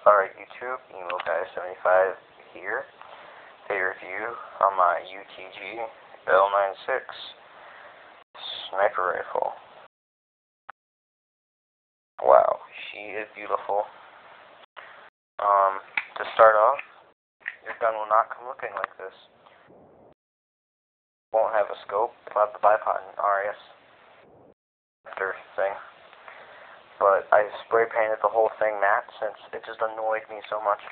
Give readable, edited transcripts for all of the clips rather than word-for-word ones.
Alright, YouTube, UTG here. A review on my UTG L96 sniper rifle. Wow, she is beautiful. To start off, your gun will not come looking like this. Won't have a scope, without the bipod and RS thing. But I spray painted the whole thing matte since it just annoyed me so much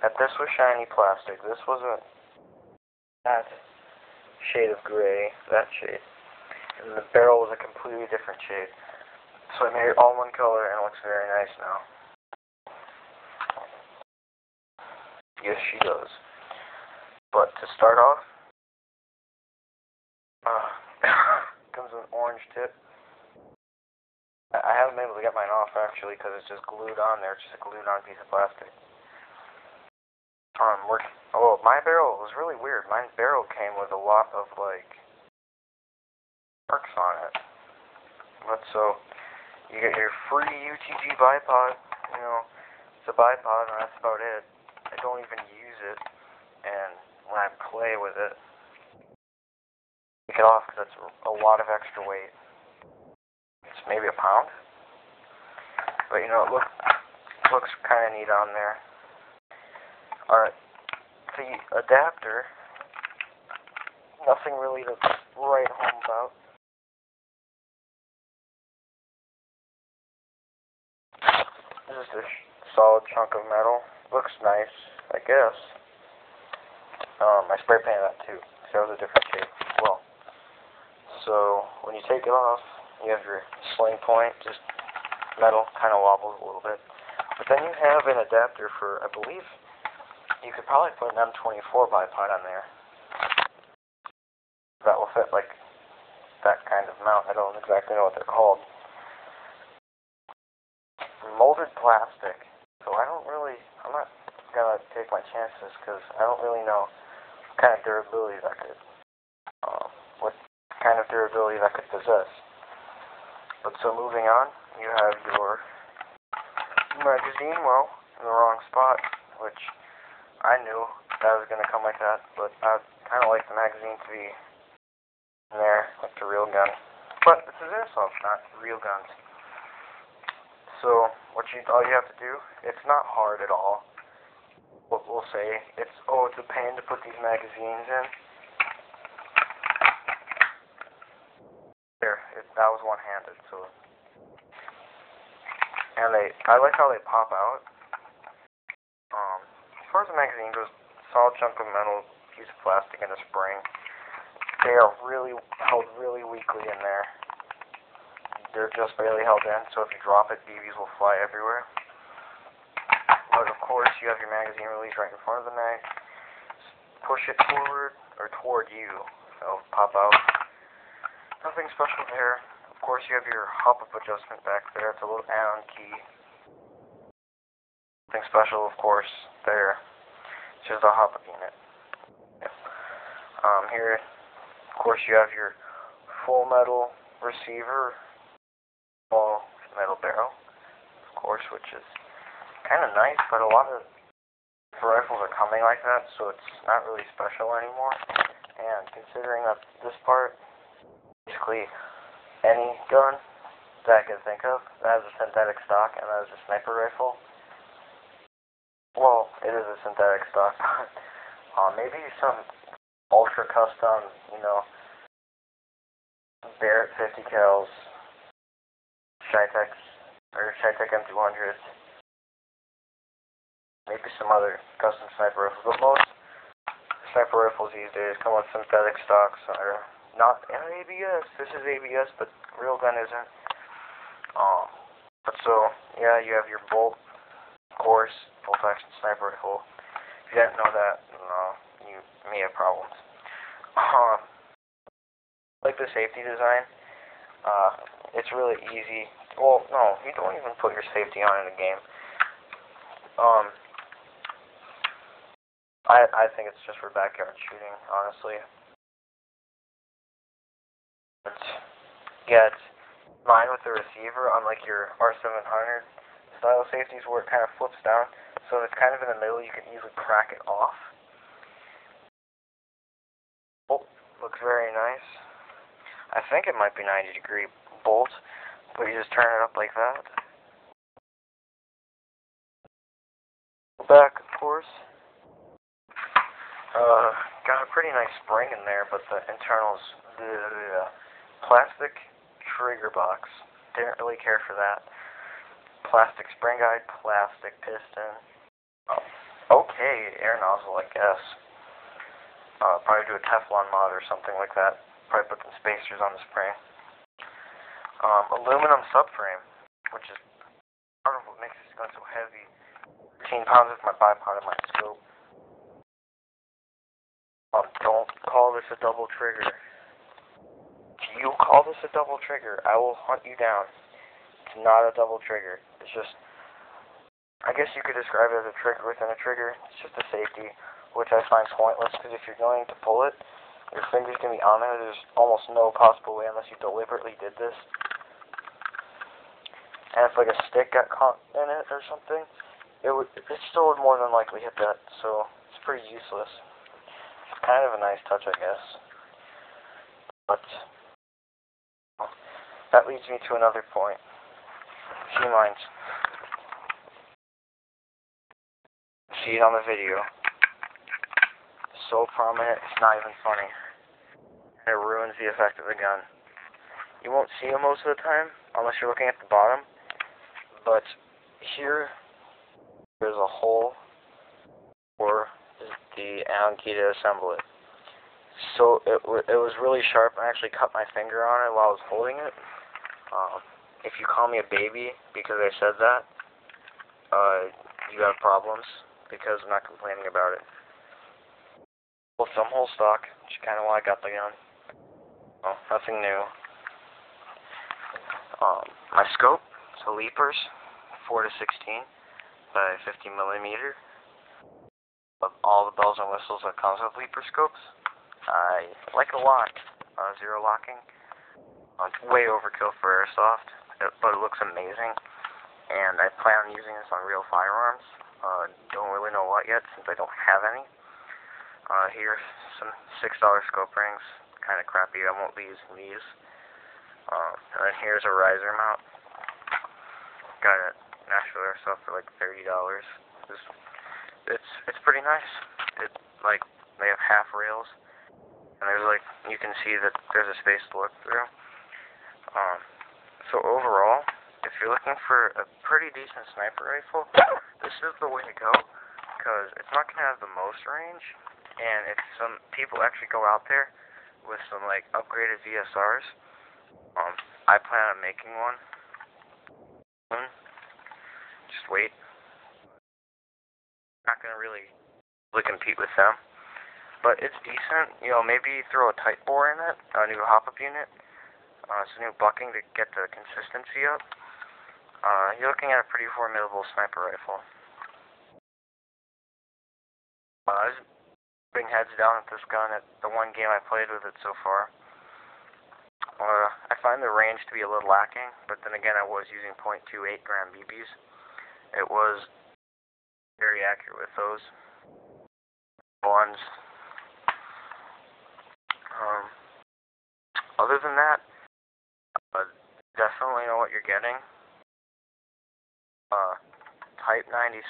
that this was shiny plastic. This wasn't that shade of gray, that shade. And the barrel was a completely different shade. So I made it all one color and it looks very nice now. Yes, she does. But to start off, comes with an orange tip. I haven't been able to get mine off actually because it's just glued on there. It's just a glued on piece of plastic. My barrel was really weird. My barrel came with a lot of marks on it. But so you get your free UTG bipod. It's a bipod and that's about it. I don't even use it, and when I play with it, take it off because it's a lot of extra weight. It's maybe a pound, but it looks kind of neat on there. Alright, the adapter, nothing really to write home about. This is a solid chunk of metal. Looks nice, I guess. I spray painted that too, because that was a different shape as well. So when you take it off, you have your sling point, just metal, kind of wobbles a little bit. But then you have an adapter for, I believe, you could probably put an M24 bipod on there. That will fit like that kind of mount. I don't exactly know what they're called. Molded plastic. So I'm not gonna take my chances because I don't really know what kind of durability that could possess. But so moving on, you have your magazine, well, in the wrong spot, which I knew that was gonna come like that, but I kind of like the magazine to be in there, like the real gun. But this is airsoft, not real guns. So all you have to do, it's not hard at all. What we'll say, it's a pain to put these magazines in. There, that was one-handed, so. And I like how they pop out. As far as the magazine goes, solid chunk of metal, piece of plastic, and a spring. They are held really weakly in there. They're just barely held in, so if you drop it, BBs will fly everywhere. But of course, you have your magazine release right in front of the mag. Push it forward, or toward you, it'll pop out. Nothing special there. Of course, you have your hop-up adjustment back there. It's a little Allen key. Nothing special, of course, there. It's just a hop-up unit. Yep. Here, of course, you have your full metal receiver. All metal barrel, of course, which is kind of nice, but a lot of rifles are coming like that, so it's not really special anymore. And considering that this part, basically any gun that I can think of that has a synthetic stock and that is a sniper rifle, well, it is a synthetic stock, maybe some ultra custom, Barrett 50 cals, Shytech M200s, maybe some other custom sniper rifles, but most sniper rifles these days come with synthetic stocks or not ABS. This is ABS, but real gun isn't. But so, yeah, you have your bolt, of course, bolt action sniper rifle. If you didn't know that, you may have problems. Like the safety design, it's really easy. Well, no, you don't even put your safety on in a game. I think it's just for backyard shooting, honestly. But, yeah, it's mine with the receiver, unlike your R700 style safeties where it kind of flips down. so it's kind of in the middle. You can easily crack it off. Oh, looks very nice. I think it might be 90-degree bolt, but you just turn it up like that. Back, of course. Got a pretty nice spring in there, but the internals, the plastic trigger box, didn't really care for that. Plastic spring guide, plastic piston. Oh, okay, air nozzle, I guess. Probably do a Teflon mod or something like that. Probably put some spacers on the spring. Aluminum subframe, which is part of what makes this gun so heavy. 15 pounds with my bipod and my scope. Don't call this a double trigger. If you call this a double trigger, I will hunt you down. It's not a double trigger. It's just, I guess you could describe it as a trigger within a trigger. It's just a safety, which I find pointless, because if you're going to pull it, your finger's going to be on there. There's almost no possible way unless you deliberately did this. And if like a stick got caught in it or something, it still would more than likely hit that, so it's pretty useless. It's kind of a nice touch, I guess. But that leads me to another point. Sea mines. See it on the video. So prominent, it's not even funny. And it ruins the effect of the gun. You won't see them most of the time, unless you're looking at the bottom. But here, there's a hole for the Allen key to assemble it. So it was really sharp. I actually cut my finger on it while I was holding it. If you call me a baby because I said that, you have problems, because I'm not complaining about it. Well, some whole stock, which is kind of why I got the gun. Oh, nothing new. My scope, so leapers, 4 to 16 by 50 millimeter. Of all the bells and whistles that comes with leaper scopes, I like a lot. Zero locking. It's way overkill for airsoft, but it looks amazing. And I plan on using this on real firearms. Don't really know what yet, since I don't have any. Here's some $6 scope rings. Kind of crappy. I won't be using these. And then here's a riser mount. Got it at National Airsoft for like $30. It's pretty nice. They have half rails, and there's you can see that there's a space to look through. So overall, if you're looking for a pretty decent sniper rifle, this is the way to go, because it's not going to have the most range, and if some people actually go out there with some upgraded VSRs, I plan on making one soon. Just wait. Not going to really compete with them, but it's decent. Maybe throw a tight bore in it, a new hop-up unit, some new bucking to get the consistency up. You're looking at a pretty formidable sniper rifle. I was putting heads down at this gun at the one game I played with it so far. I find the range to be a little lacking, but then again, I was using .28 gram BBs. It was very accurate with those ones. Other than that, definitely know what you're getting. Type 96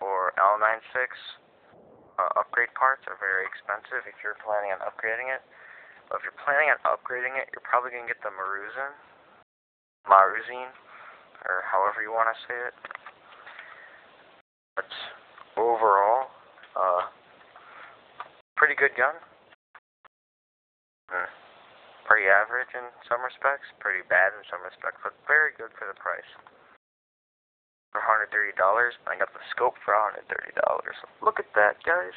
or L96 upgrade parts are very expensive if you're planning on upgrading it. But if you're planning on upgrading it, you're probably going to get the Maruzin, or however you want to say it. But overall, pretty good gun. Pretty average in some respects, pretty bad in some respects, but very good for the price. For $130, I got the scope for $130. Look at that, guys.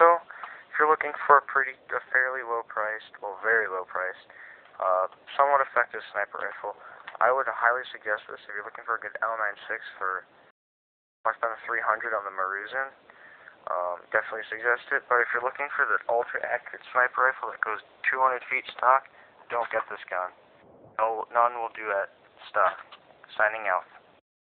So if you're looking for a fairly low priced, well, very low priced, somewhat effective sniper rifle, I would highly suggest this. If you're looking for a good L96 for less than $300 on the Maruzin, definitely suggest it. But if you're looking for the ultra accurate sniper rifle that goes 200 feet stock, don't get this gun. No, none will do at stock. Signing out.